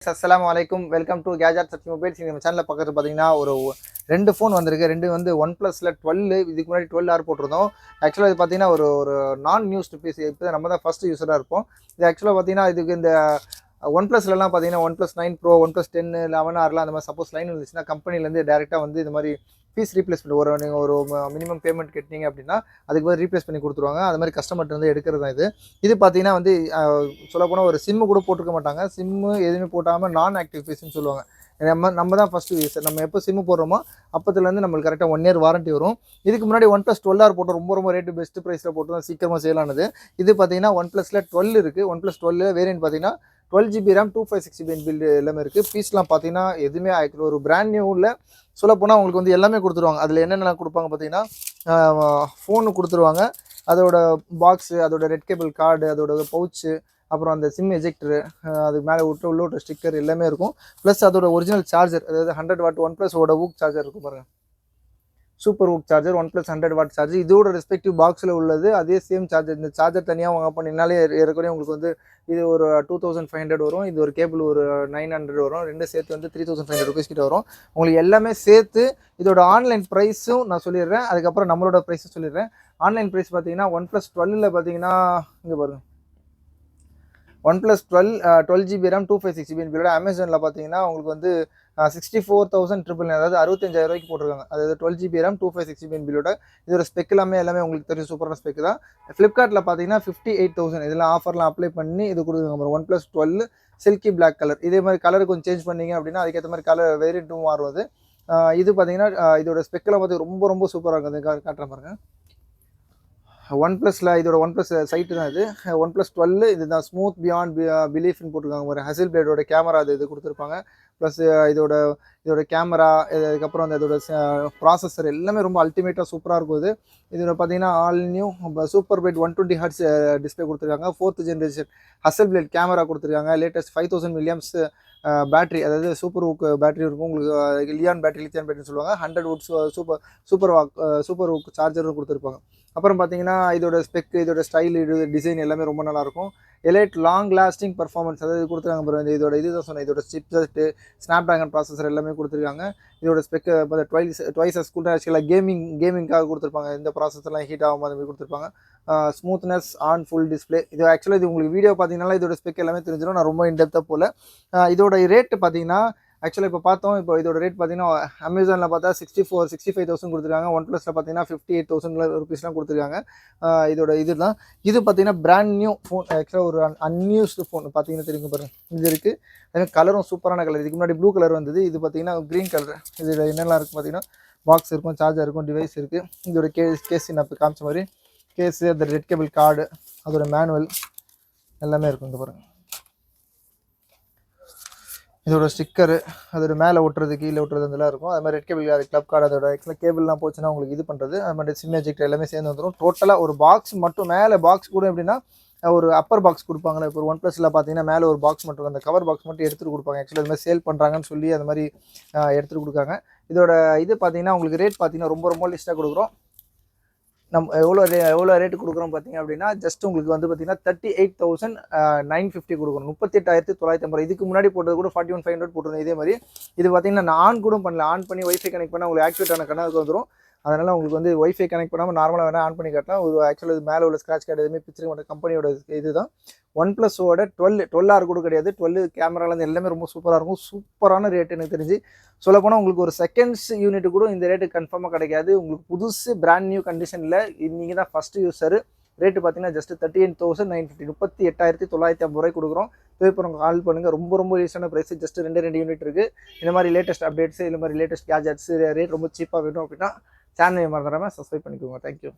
அஸ்ஸலாமு அலைக்கும். Welcome to gadget search mobiles. நம்ம சேனலில் பார்க்குறது பார்த்தீங்கன்னா ஒரு 2 ஃபோன் வந்திருக்கு. 2 வந்து ஒன் ப்ளஸில் 12 இதுக்கு முன்னாடி 12R போட்டிருந்தோம். ஆக்சுவலாக இது பார்த்தீங்கன்னா ஒரு ஒரு நான் நியூஸ்டு பீஸ். இப்போ நம்ம தான் ஃபஸ்ட்டு யூஸராக இருப்போம். இது ஆக்சுவலாக பார்த்தீங்கன்னா இதுக்கு இந்த ஒன் ப்ளஸ்லலாம் பார்த்தீங்கன்னா OnePlus 9 Pro, OnePlus 10, 11R அந்த மாதிரி சப்போஸ் லைன் இருந்துச்சுன்னா கம்பெனிலேருந்து டேரெக்டாக வந்து இது மாதிரி ஃபீஸ் ரீப்ளேஸ்மெண்ட் நீங்கள் ஒரு மினிமம் பேமெண்ட் கட்டினீங்க அப்படின்னா அதுக்கு பதில் ரீப்ளேஸ் பண்ணி கொடுத்துருவாங்க. அது மாதிரி கஸ்டமர்கிட்ட வந்து எடுக்கிறது தான் இது. இது பார்த்தீங்கன்னா வந்து சொல்லப்போனால் ஒரு சிம்மு கூட போட்டிருக்க மாட்டாங்க. சிம்மு எதுவுமே போட்டாமல் நான் ஆக்டிவ் ஃபீஸ்ன்னு சொல்லுவாங்க. நம்ம தான் ஃபஸ்ட்டு யூஸர். நம்ம எப்போ சிம்மு போடுறோமோ அப்போத்துலேருந்து நம்மளுக்கு கரெக்டாக 1 இயர் வாரண்ட்டி வரும். இதுக்கு முன்னாடி OnePlus 12R போட்டு ரொம்ப ரேட்டு பெஸ்ட்டு ப்ரைஸில் போட்டு தான் சீக்கிரமாக சேலானது. இது பார்த்தீங்கன்னா OnePlusல 12 இருக்குது. OnePlus 12 வேரியன்ட் பார்த்தீங்கன்னா 12GB RAM 256GB பில்டு எல்லாமே இருக்குது. பீஸ்லாம் பார்த்தீங்கன்னா எதுவுமே ஒரு பிராண்ட் நியூவில் சொல்லப்போனால் உங்களுக்கு வந்து எல்லாமே கொடுத்துருவாங்க. அதில் என்னென்னலாம் கொடுப்பாங்க பார்த்தீங்கன்னா ஃபோனு கொடுத்துருவாங்க, அதோட பாக்ஸு, அதோட ரெட் கேபிள் கார்டு, அதோட பவுச்சு, அப்புறம் அந்த சிம் எஜெக்டரு, அதுக்கு மேலே உள்ள ஸ்டிக்கர் எல்லாமே இருக்கும். ப்ளஸ் அதோட ஒரிஜினல் சார்ஜர், அதாவது 100W OnePlusோட ஊக் சார்ஜர் இருக்கும் பாருங்கள். Super VOOC charger, OnePlus 100W charger. இதோட ரெஸ்பெக்டிவ் பாக்ஸில் உள்ளது அதே சேம் சார்ஜர். இந்த சார்ஜர் தனியாக வாங்க பண்ணினாலே ஏற்கனவே உங்களுக்கு வந்து இது ஒரு 2500 வரும். இது ஒரு கேபிள் ஒரு 900 வரும். ரெண்டு சேர்த்து வந்து 3500 ருபீஸ் கிட்ட வரும். உங்களுக்கு எல்லாமே சேர்த்து இதோட ஆன்லைன் ப்ரைஸும் நான் சொல்லிடுறேன். அதுக்கப்புறம் நம்மளோட ப்ரைஸும் சொல்லிடுறேன். ஆன்லைன் ப்ரைஸ் பார்த்தீங்கன்னா OnePlus 12 பார்த்தீங்கன்னா இங்கே பாருங்கள், OnePlus 12GB RAM 256GB பில்லோட அமேசானில் பார்த்தீங்கன்னா உங்களுக்கு வந்து 64,999, அதாவது 65,000 ரூபாய்க்கு போட்டிருக்காங்க. அதாவது 12GB RAM 256GB பில்லோட. இதோட ஸ்பெக் எல்லாமே உங்களுக்கு தெரியும், சூப்பரான ஸ்பெக் தான். ஃப்ளிப்கார்ட்டில் பார்த்தீங்கன்னா 58,000 இதெல்லாம் ஆஃபர்லாம் அப்ளை பண்ணி இது கொடுத்துருக்காங்க. OnePlus 12 silky black colour. இதே மாதிரி கலர் கொஞ்சம் சேஞ்ச் பண்ணிங்க அப்படின்னா அதுக்கேற்ற மாதிரி கலர் வேரியண்ட்டும் மாறுவது. இது பார்த்தீங்கன்னா இதோட ஸ்பெக்கெல்லாம் பார்த்து ரொம்ப சூப்பராக இருக்குது. காட்டுறேன் பாருங்கள். OnePlusல இதோட OnePlus சைட்டு தான் இது. OnePlus 12 இதுதான் ஸ்மூத் பியாண்ட் பிலீஃப்னு போட்டிருக்காங்க. ஒரு ஹசில் பிளேடோட கேமரா இது கொடுத்துருப்பாங்க. ப்ளஸ் இதோட கேமரா, அதுக்கப்புறம் அந்த இதோட ப்ராசஸர் எல்லாமே ரொம்ப அல்டிமேட்டாக சூப்பராக இருக்கும். இதில் பார்த்தீங்கன்னா all new super bright 120Hz display கொடுத்துருக்காங்க. 4th generation Hasselblad camera கொடுத்துருக்காங்க. லேட்டஸ்ட் 5000 milliamps பேட்டரி, அதாவது சூப்பர் ஊக் பேட்டரி இருக்கும். உங்களுக்கு லித்தியம் பேட்டரின்னு சொல்லுவாங்க. 100 வாட்ஸ் சூப்பர் ஊக் சார்ஜரும் கொடுத்துருப்பாங்க. அப்புறம் பார்த்தீங்கன்னா இதோட ஸ்பெக், இதோட ஸ்டைல், இதோட டிசைன் எல்லாமே ரொம்ப நல்லாயிருக்கும். எலைட் லாங் லாஸ்டிங் பர்ஃபார்மன்ஸ், அதாவது கொடுத்துருக்காங்க பாருங்க. இதோட இதுதான் சொன்னேன், இதோட சிப்செட்டு, ஸ்னாப்டிராகன் ப்ராசஸர் எல்லாமே கொடுத்துருக்காங்க. இதோட ஸ்பெக்கு ட்வைஸ் as கூட ஆக்சுவலாக கேமிங்காக கொடுத்துருப்பாங்க. இந்த ப்ராசஸர்லாம் ஹீட் ஆகாமல் அந்த மாதிரி கொடுத்துருப்பாங்க. Smoothness on full display. இது ஆக்சுவலாக இது உங்களுக்கு வீடியோ பார்த்தீங்கன்னா இதோட ஸ்பெக் எல்லாமே தெரிஞ்சிடும். நான் ரொம்ப இன்டெப்த்தாக போல. இதோட ரேட்டு பார்த்தீங்கன்னா ஆக்சுவலாக இப்போ பார்த்தோம். இப்போ இதோட ரேட் பார்த்தீங்கன்னா அமேசானில் பார்த்தா 65,000 கொடுத்துருக்காங்க. OnePlusல பார்த்தீங்கன்னா 58,000 ருபீஸ்லாம் கொடுத்துருக்காங்க. இதோட இதுதான். இது பார்த்தீங்கன்னா பிராண்ட் நியூ ஃபோன். ஆக்சுவலாக ஒரு அன்யூஸ்டு ஃபோன் பார்த்தீங்கன்னா தெரியும் பாருங்கள். இது இருக்குது. அதே கலரும் சூப்பரான கலர். இதுக்கு முன்னாடி ப்ளூ கலர் வந்தது. இது பார்த்தீங்கன்னா க்ரீன் கலர். இதில் என்னெல்லாம் இருக்குது பார்த்தீங்கன்னா பாக்ஸ் இருக்கும், சார்ஜர் இருக்கும், டிவைஸ் இருக்குது. இதோட கேஸ் நான் இப்போ காமிச்ச மாதிரி கேஸு, அந்த ரெட் கேபிள் கார்டு, அதோட மேனுவல் எல்லாமே இருக்கும். இந்த பாருங்கள், இதோட ஸ்டிக்கரு, அதோட மேலே ஒட்டுறது, கீழே ஒட்டுறது அதெல்லாம் இருக்கும். அது மாதிரி ரெட் கேபிள், அது கிளப் கார்டு, அதோட ஆக்சுவலாக கேபிள்லாம் போச்சுன்னா உங்களுக்கு இது பண்ணுறது, அது மாதிரி சிம் எஜெக்டர் எல்லாமே சேர்ந்து வந்துடும். டோட்டலாக ஒரு பாக்ஸ் மட்டும், மேலே பாக்ஸ் கூட எப்படின்னா ஒரு அப்பர் பாக்ஸ் கொடுப்பாங்களே. இப்போ OnePlusல பார்த்தீங்கன்னா மேலே ஒரு பாக்ஸ் மட்டும், அந்த கவர் பாக்ஸ் மட்டும் எடுத்துகிட்டு கொடுப்பாங்க. ஆக்சுவலாக அது மாதிரி சேல் பண்ணுறாங்கன்னு சொல்லி அது மாதிரி எடுத்துகிட்டு கொடுக்காங்க. இதோட இது பார்த்தீங்கன்னா உங்களுக்கு ரேட் பார்த்தீங்கன்னா ரொம்ப லிஸ்ட்டாக கொடுக்குறோம். நம்ம எவ்வளோ ரேட்டு கொடுக்குறோம் பார்த்தீங்க அப்படின்னா ஜஸ்ட் உங்களுக்கு வந்து பார்த்தீங்கன்னா 38,950 கொடுக்கணும். 38,950. இதுக்கு முன்னாடி போட்டது கூட 41,500 போட்டிருந்தேன் இதே மாதிரி. இது பார்த்தீங்கன்னா நான் ஆன் கூட பண்ணல. ஆன் பண்ணி வைஃபை கனெக்ட் பண்ணால் உங்களுக்கு ஆக்டிவேட் ஆன கணக்கு வந்துடும். அதனால் உங்களுக்கு வந்து வைஃபை கனெக்ட் பண்ணாமல் நார்மலாக வேணால் ஆன் பண்ணி காட்டலாம். ஒரு ஆக்சுவலாக இது மேலே உள்ள ஸ்க்ராட்ச் கார்டு எதுவுமே பிக்சர் பண்ண கம்பெனியோட இதுதான். OnePlusோட 12R கூட கிடையாது. 12 கேமராலேருந்து எல்லாமே ரொம்ப சூப்பராக இருக்கும். சூப்பரான ரேட் எனக்கு தெரிஞ்சு. சொல்லப்போனால் உங்களுக்கு ஒரு செகண்ட்ஸ் யூனிட் கூட இந்த ரேட்டு கன்ஃபார்மாக கிடைக்காது. உங்களுக்கு புதுசு பிராண்ட் நியூ கண்டிஷனில் நீங்கள் தான் ஃபஸ்ட்டு யூஸரு. ரேட்டு பார்த்தீங்கன்னா ஜஸ்ட் 38,950, 38,950 கொடுக்குறோம். தேவைப்படுறவங்க கால் பண்ணுங்கள். ரொம்ப ரீசனான ப்ரைஸ். ஜஸ்ட் 2 யூனிட் இருக்குது. இந்த மாதிரி லேட்டஸ்ட் அப்டேட்ஸு, இந்த மாதிரி லேட்டஸ்ட் கேஜெட்ஸு ரேட் ரொம்ப சீப்பாக வேணும் அப்படின்னா சேனலை மறந்துடாமல் சப்ஸ்கிரைப் பண்ணிக்கோங்க. தேங்க்யூ.